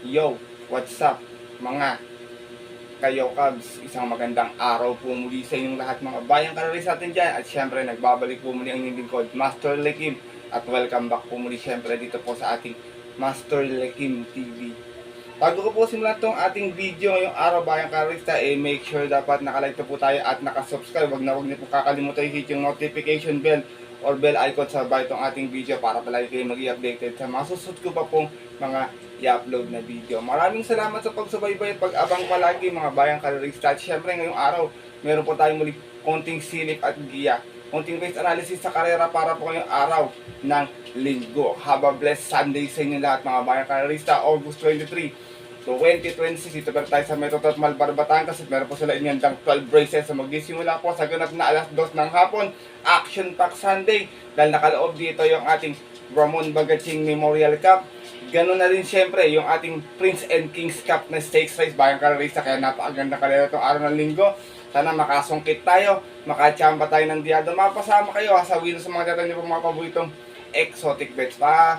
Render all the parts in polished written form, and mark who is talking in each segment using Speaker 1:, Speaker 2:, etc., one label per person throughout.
Speaker 1: Yo, what's up mga kayo Cubs? Isang magandang araw po muli sa inyong lahat mga bayang kararis natin dyan. At syempre nagbabalik po muli ang inyong lingkod, Master Lekim. At welcome back po muli syempre dito po sa ating Master Lekim TV. Bago ko po simulan itong ating video ngayong araw bayang karista, make sure dapat nakalike po tayo at nakasubscribe. Huwag niyo po kakalimutan i-hit yung notification bell or bell icon sa baba itong ating video para palagi kayo mag-i-updated sa mga susunod ko pa pong mga i-upload na video. Maraming salamat sa pagsubaybay at pag-abang palagi mga bayang karista. At syempre ngayong araw, meron po tayong muli konting silip at giya, konting race analysis sa karera para po ngayong araw ng linggo. Have a blessed Sunday sa inyo lahat mga bayang karista. August 23, 2026, dito pa tayo sa Metro Malbar, Batangas. At meron po sila inyandang 12 races. So magsisimula po sa ganap na alas 2 ng hapon, Action Pack Sunday. Dahil nakaloob dito yung ating Ramon Bagaching Memorial Cup. Ganun na rin syempre yung ating Prince and Kings Cup na stakes race bayang karerista. Kaya napakaganda kalera itong araw ng linggo. Sana makasungkit tayo, makachamba tayo ng diado. Mapasama kayo sa wheel sa mga datan niyo po mga paboritong exotic bets pa.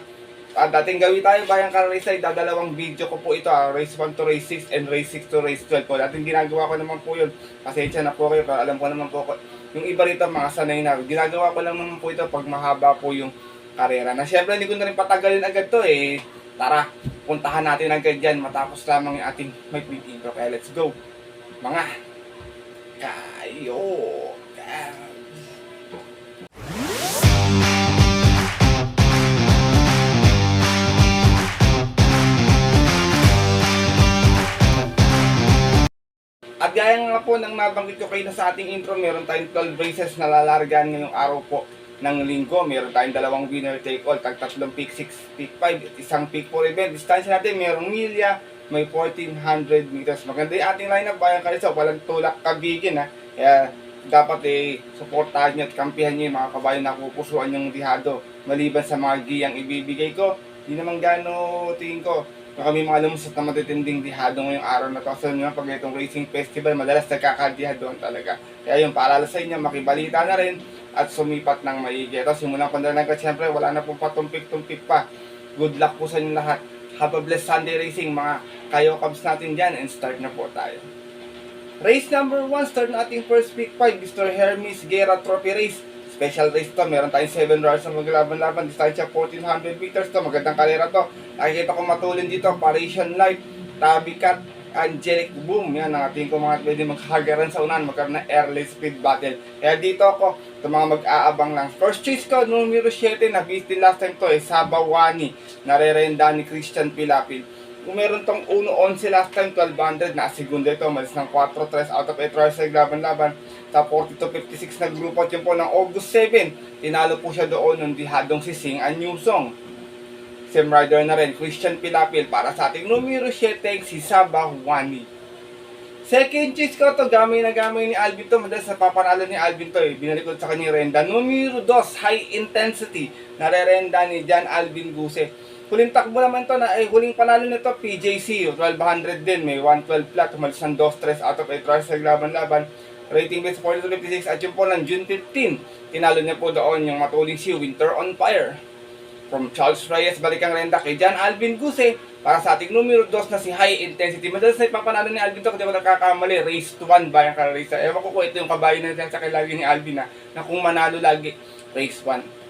Speaker 1: Dating gawin tayo bayang karerista, dadalawang video ko po ito, race 1 to race 6 and race 6 to race 12 po. Dating ginagawa ko naman po yun, pasensya na po kayo, pero alam ko naman po yung iba rito mga sanay na, ginagawa ko lang naman po ito pag mahaba po yung karera. Na syempre hindi ko na rin patagalin agad to tara, puntahan natin agad dyan matapos lamang yung ating may quick intro. Kaya let's go mga kayo. At gaya nga po ng nabanggit ko kayo na sa ating intro, meron tayong 12 races na lalargan ngayong araw po ng linggo. Meron tayong dalawang winner take all, tatlong pick 6, pick 5, at isang pick 4 event. Distansya natin, merong milya, may 1400 meters. Maganda yung ating lineup bayang karisa, walang tulak kabigin Kaya dapat supportahan nyo at kampihan nyo yung mga kabayan na pupusuan yung dihado. Maliban sa mga giyang ibibigay ko, hindi naman gano tingin ko kami mga lumusot na matitinding dihado ngayong araw na to. So nyo, pag itong racing festival, madalas nagkakadihadoan talaga. Kaya yung paalala sa inyo, makibalita na rin at sumipat ng maigi. Ito, simulan ko na lang kasi siyempre wala na pong patumpik-tumpik pa. Good luck po sa inyo lahat. Have a blessed Sunday racing mga kayo Cubs natin dyan, and start na po tayo. Race number 1, start na ating first pick 5, Mr. Hermes Guerra Trophy Race. Special race to, meron tayong 7 rounds na maglaban-laban, distansya 1400 meters to, magandang kalera to. Nakikita ko matulin dito, Parisian Light, Tabi Cat, Angelic Boom, yan ang ating ko mga pwede maghagaran sa unan, magkaroon ng early speed battle. Kaya dito ako, ito mga mag-aabang lang. First choice ko, numero 7, na-beat din last time to Sabawani, narerenda ni Christian Pilapil. Kung meron tong 1-11 last time, 1200, na segunda ito, malis ng 4-3 out of 8 rounds sa laban-laban. Sa 42-56 na grupo at yun po ng August 7, tinalo po siya doon ng dihadong si Sing An Yusong. Same rider na rin, Christian Pilapil para sa ating numero 7, si Sabawani. Second choice ko to, gamay na gamay ni Alvin to, madalas napapanalo ni Alvin to Binalik ko sa kanya renda. Numero 2, High Intensity, narerenda ni John Alvin Guse. Huling takbo naman to huling panalo nito PJC, 1200 din, may 112 flat, umalis ng 2-3 out of 8 runs sa laban-laban. Rating base 42-56 at yun po ng June 15, tinalo niya po doon yung matuling si Winter on Fire. From Charles Reyes, balik ang renda kay John Alvin Guse para sa ating numero 2 na si High Intensity. Madalas na ipapanalo ni Alvin to kasi wala nakakamali, race to 1 bayang karerista. Ewan ko ito yung kabayan na sa lagi ni Alvin na kung manalo lagi, race 1.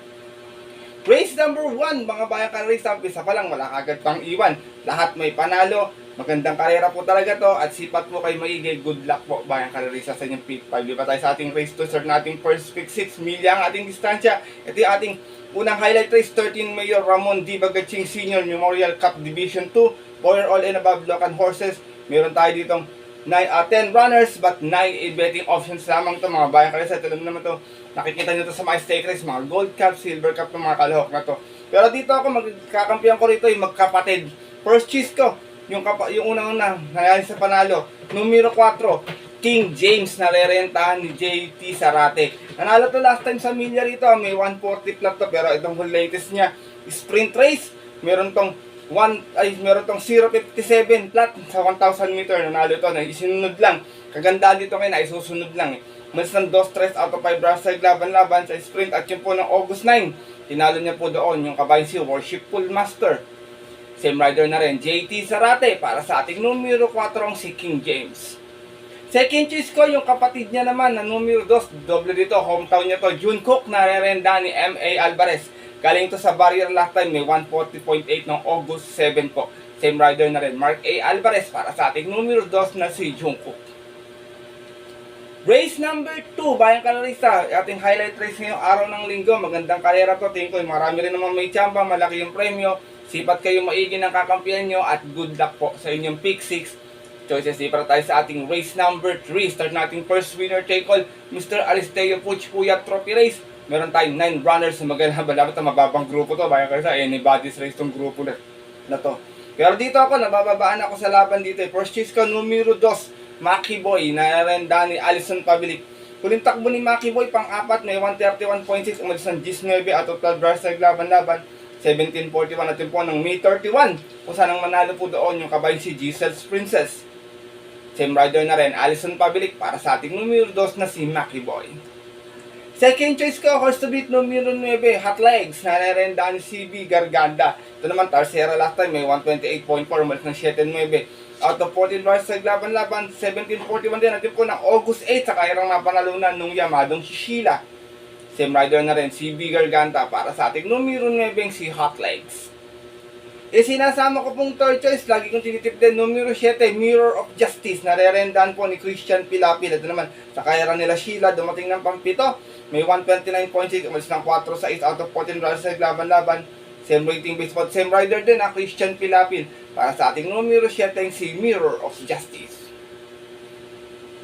Speaker 1: Race number 1, mga bayang karerista, umpisa pa lang, wala kagad pang iwan. Lahat may panalo. Magandang karera po talaga to at sipat po kay maigi. Good luck po bayang karerista sa inyong pick 5. Di ba tayo sa ating race to start nating first pick 6 milya ang ating distansya. Ito yung ating unang highlight race, 13 Mayor Ramon D. Bagaching Senior Memorial Cup Division 2 for all and above local horses. Meron tayo ditong 10 runners but 9 betting options lamang to mga bayang karerista. Ito naman to, nakikita nyo to sa mga stake race, mga gold cup, silver cup, mga kalahok na to. Pero dito ako magkakampiyan ko rito yung magkapatid. First choice ko, yung unang-una, nangyari sa panalo, numero 4, King James, narerentahan ni JT Sarate. Nanalo to last time sa milya rito, may 140 flat to, pero itong latest niya, sprint race, meron tong 0.57 flat sa 1,000 meter, nanalo to, na isinunod lang. Kagandaan dito ngayon, ay susunod lang Mas ng 2-3 out of 5 rounds sa laban-laban sa sprint at yun po ng August 9, tinalo niya po doon yung kabayan si Worshipful Master. Same rider na rin, JT Zarate para sa ating numero 4 si King James. Second choice ko, yung kapatid niya naman na numero 2, doble dito, hometown niya to, Jungkook, narerenda ni M.A. Alvarez. Galing to sa barrier last time, may 140.8 ng August 7 po. Same rider na rin, Mark A. Alvarez para sa ating numero 2 na si Jungkook. Race number 2, Bayang Kalorista, ating highlight race ngayong araw ng linggo. Magandang karera to, tingin ko, marami rin naman may tsamba, malaki yung premyo. Sipat kayo maigi ng kakampiyan nyo at good luck po sa inyong pick 6 choices. Di para tayo sa ating race number 3. Start nating first winner take all, Mr. Aristeo Puch Puyat Trophy Race. Meron tayong 9 runners na magalaban. Dapat na mababang grupo to, Bayang Kalorista, anybody's race tong grupo na to. Pero dito ako, nabababaan ako sa laban dito. First choice ko, numero 2, Maki Boy, narenda ni Alison Pabilik. Huling takbo ni Maki Boy, pang-apat, may 131.6, umalis ng 19 at total runners sa laban-laban. 1741 natin po ng May 31. Kung saan ang manalo po doon yung kabayan si Giselle's Princess. Same rider na rin, Alison Pabilik para sa ating numero 2 na si Maki Boy. Second choice ko, horse to beat numero 9, Hot Legs, narerenda ni CB Garganda. Ito naman, Tarsera last time, may 128.4, umalis ng 7.9. Out of 14 bars sa laban-laban, 1741 din natin po ng August 8 sa kairang napanalunan nung Yamadong si Sheila. Same rider na rin, CB Garganta para sa ating numero 9, si Hot Legs. Sinasama ko pong third choice, lagi kong tinitip din, numero 7, Mirror of Justice, narerendaan po ni Christian Pilapil. Ito naman, sa kairang nila Sheila, dumating ng pang-7, may 129.6, umalis ng 4 sa 8 out of 14 runners sa laban-laban. Same rating baseball, same rider din Christian Pilapil para sa ating numero 7, si Mirror of Justice.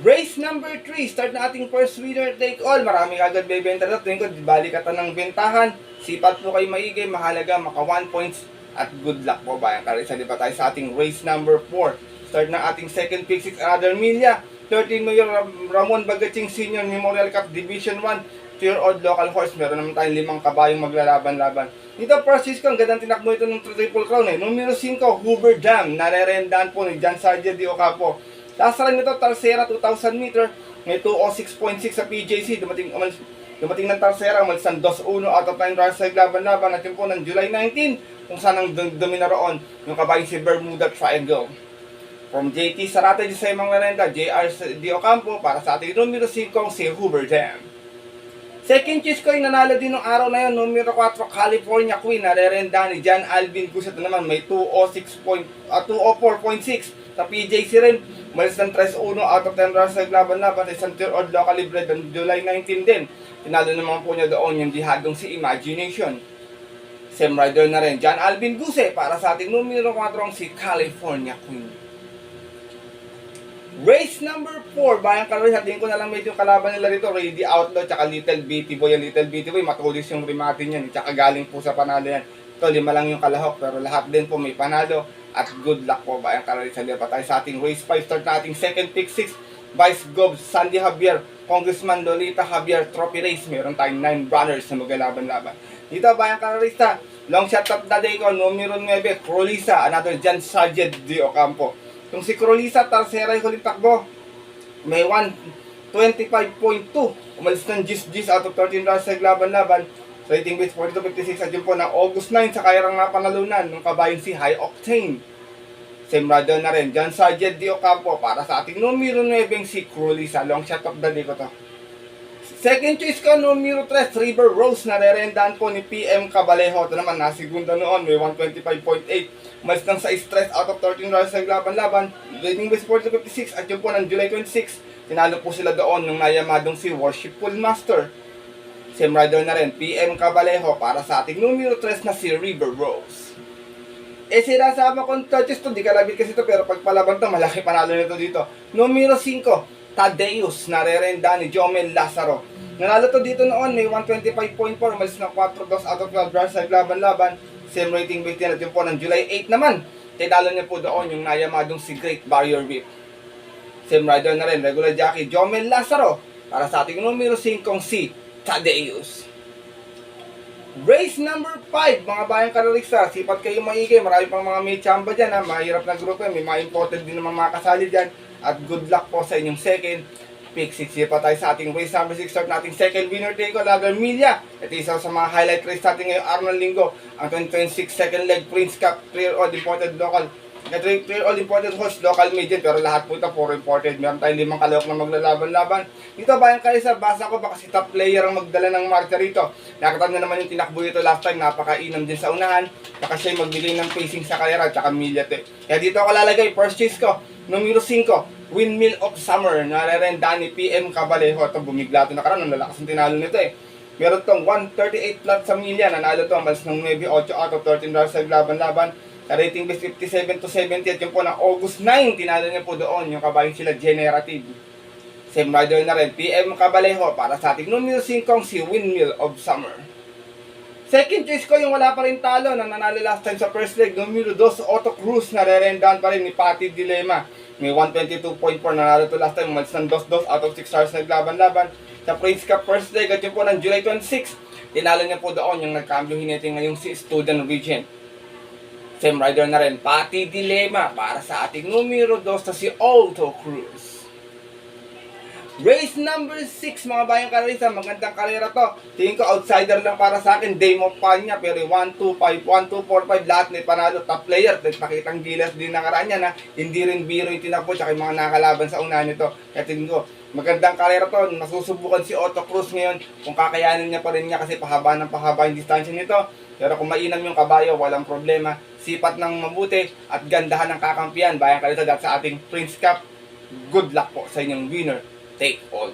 Speaker 1: Race number 3, start na ating first winner take all. Marami agad bebenta na. Tingin ko, balikatan ng bentahan. Sipat po kayo maigay, mahalaga, maka 1 points at good luck po, Bayang Kalorista. Di ba tayo sa ating race number 4. Start na ating second pick 6, another Milia. 13 Mayor Ramon Bagaching Senior Memorial Cup Division 1. 2-year-old local horse. Meron naman tayong 5 kabayong maglalaban-laban. Dito, Francisco, ang gandang tinakbo ito ng Triple Crown. Numero 5, Hoover Dam. Narerendaan po ni John Sargent de Ocampo. Last run nito, Tarsera, 2,000 meter. May 206.6 sa PJC. Dumating ng Tarsera, umalis ng 2-1 out of 9 runs sa laban-laban. Natin po ng July 19, kung saan ang domina roon yung kabayan si Bermuda Triangle. From JT Zarate sa Imang Merenda, JR de Ocampo para sa ating numero 5, si Hoover Dam. Second choice ko yung nanalo din ng araw na yun, numero 4, California Queen, narerenda ni John Alvin Cruz. Ito naman, may 204.6 sa PJC rin. Malis ng 3-1 out of 10 runs sa laban-laban sa isang tier-old locally bred ng July 19 din. Tinalo naman po niya doon yung dihadong si Imagination. Same rider na rin, John Alvin Guse para sa ating numero 4, si California Queen. Race number 4, Bayang Kalorista, tingin ko na lang medyo kalaban nila rito, Ready Outlaw, tsaka Little Bitty Boy. Yung Little Bitty Boy, matulis yung remate niyan, tsaka galing po sa panalo yan. Ito, 5 lang yung kalahok, pero lahat din po may panalo. At good luck po, Bayang Kalorista. Dito pa tayo sa ating race 5, start na ating second pick 6, Vice Gov, Sandy Javier, Congressman Lolita Javier Trophy Race. Meron tayong 9 runners na maglalaban-laban. Dito, Bayang Kalorista, long shot of the day ko, numero 9, Crolisa, another John Sargent de Ocampo. Yung si Crolisa, Tarsera yung huling takbo, may 125.2, umalis ng Gis out of 13 runs sa laban-laban. Rating base 42.56 at yun po na August 9 sa kairang napanalunan ng kabayan si High Octane. Same rider na rin, John Sargent de Ocampo para sa ating numero 9, si Crolisa. Long shot of the day ko to. Second choice ko, numero 3, River Rose, narerendaan po ni PM Cabalejo. Ito naman, nasigunda noon, may 125.8. Umalis ng 6 stress out of 13 runs sa laban-laban. Rating base 42.56 at yun po ng July 26. Tinalo po sila doon nung nayamadong si Worshipful Master. Same rider na rin, PM Cabalejo para sa ating numero 3 na si River Rose. Sinasama kong touches to, di kalabit kasi ito, pero pagpalaban to, malaki panalo nito dito. Numero 5, Tadeus, narerenda ni Jomel Lazaro. Nanalo to dito noon, may 125.4, umalis ng 4-2 out of 12 runs sa laban-laban. Same rating base din natin po ng July 8 naman. Tinalo niya po doon yung nayamadong si Great Barrier Reef. Same rider na rin, regular jockey Jomel Lazaro para sa ating numero 5, si Tadeus. Race number 5, mga Bayang Kalorista, sipat kayo maigay, marami pang mga may chamba dyan, mahirap na grupo, may mga important din naman mga kasali dyan, at good luck po sa inyong second Pick 6 pa tayo sa ating race number 6. Start nating second winner take all, Lager Milla. Ito isa sa mga highlight race natin ngayong araw ng linggo. Ang 2026 second leg Prince Cup, 3 all imported local. Ito yung 3 all imported horse, local median, pero lahat po ito 4 imported. Meron tayong 5 kalawak na maglalaban-laban. Dito bayan kayo sa basa ko, baka si top player ang magdala ng marcha rito. Nakita nyo naman yung tinakbo ito last time, napakainam din sa unahan. Baka siya magbigay ng pacing sa karera at saka Milla. Kaya dito ako lalagay, first chase ko, numero 5. Windmill of Summer, narerenda ni PM Cabalejo. Ito, bumigla ito nakaraan, ang lalakas ng tinalo nito eh. Meron itong 138 flat sa milya, nanalo ito, malas ng 9-8 out of 13 rounds sa laban-laban. Sa rating base 57-70 at yung po ng August 9, tinalo niya po doon, yung kabayan sila Generative. Same rider na rin, PM Cabalejo, para sa ating numero 5, si Windmill of Summer. Second choice ko, yung wala pa rin talo, na nanalo last time sa first leg, numero 2, Otto Cruz, narerendahan pa rin ni Patty Dilema. May 122.4, nanalo to last time, umalis ng 2-2 out of 6 stars naglaban-laban. Sa Prince Cup first leg, at yun po ng July 26, tinalo niya po doon yung nagkambyo hinete ngayong si Student Regent. Same rider na rin, Patty Dilema, para sa ating numero 2 na si Otto Cruz. Race number 6, mga bayang karerista, magandang karera to. Tingin ko outsider lang para sa akin, Dame of Panya, pero 1-2-5, 1-2-4-5, lahat may panalo, top player. Nagpakitang gilas din nakaraan niya na hindi rin biro yung tinakbo, tsaka yung mga nakalaban sa unahan nito. Kaya tingin ko, magandang karera to, nasusubukan si Otto Cruz ngayon, kung kakayanin niya pa rin niya kasi pahaba ng pahaba yung distansya nito. Pero kung mainam yung kabayo, walang problema. Sipat ng mabuti at gandahan ng kakampiyan. Bayang karerista, dahil sa ating Prince Cup, good luck po sa inyong winner. Take all.